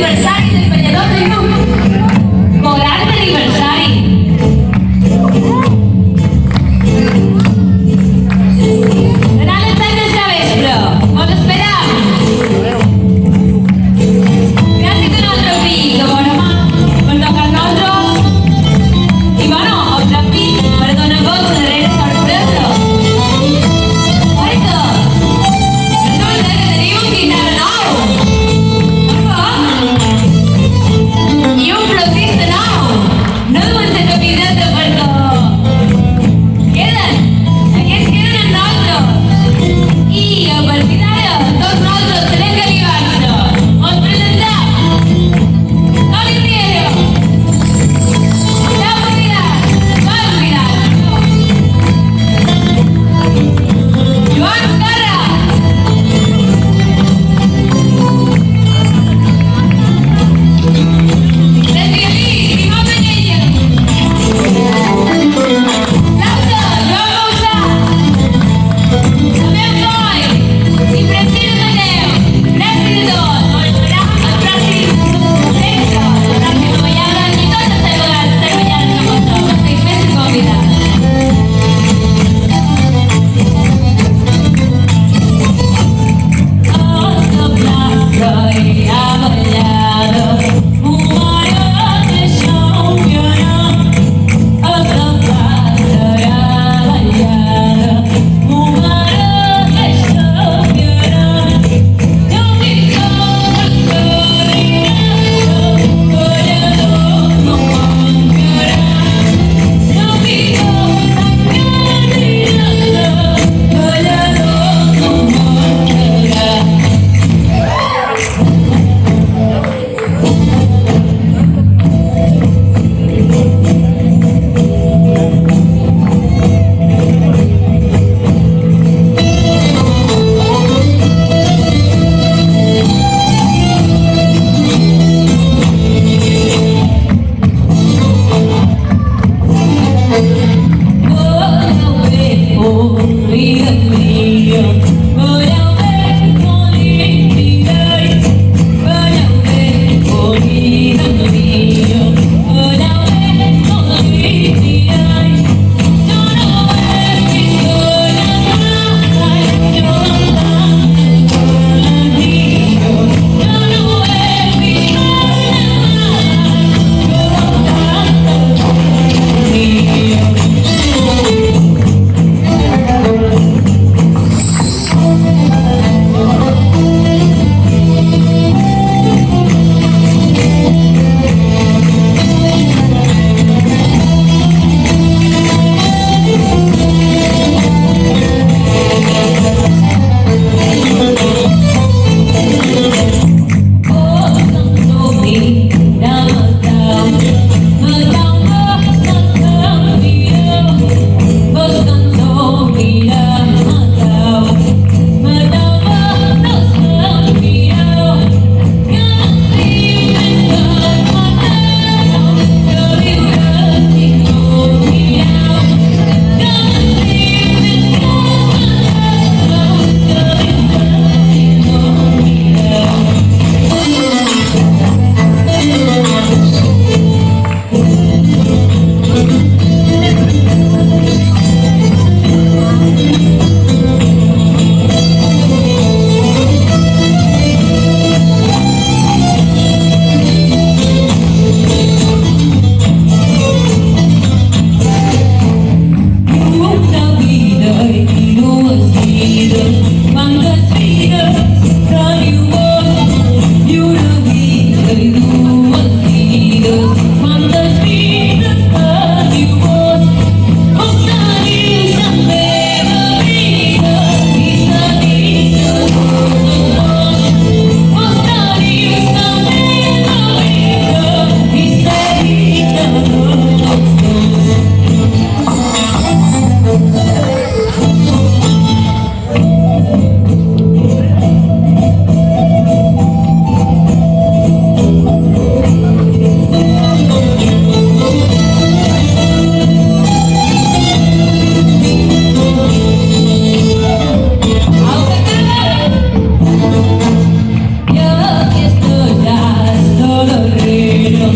aniversari del ballador de Lluc. Quaranta aniversari. Serà les 7 del vespre. Us esperam. Gràcies a nostre fill, de bona mà, per tocar el nostre. I bueno, el trapit, per donar goig de darrere sorpresa. Oita, resulta que tenim un guitarra nou. I un flautista nou. No duen ser capiteta perquè queden, aquests queden amb nosaltres. I a partir d'ara, tots nosaltres tenim que animar-se. Us presentem Toni Riera, Jaume Vidal, Joan Vidal, Joan Carra, Lesbianí, Simó Peñella, Lauta, Joan Bausà, Sabeu Coll i Francina Mateu. Gràcies a tots. Us esperam al pròxim festa, la pròxima ballada i totes les vegades que ballades que passeu. Estic més que convidats. A la plaça hi ha ballada, un mare deixa un piano. A la plaça hi ha ballada, un mare deixa un piano. Jo vinc a Barcelona, ballador no mancarà. Jo vinc a Barcelona, ballador no mancarà. la reina,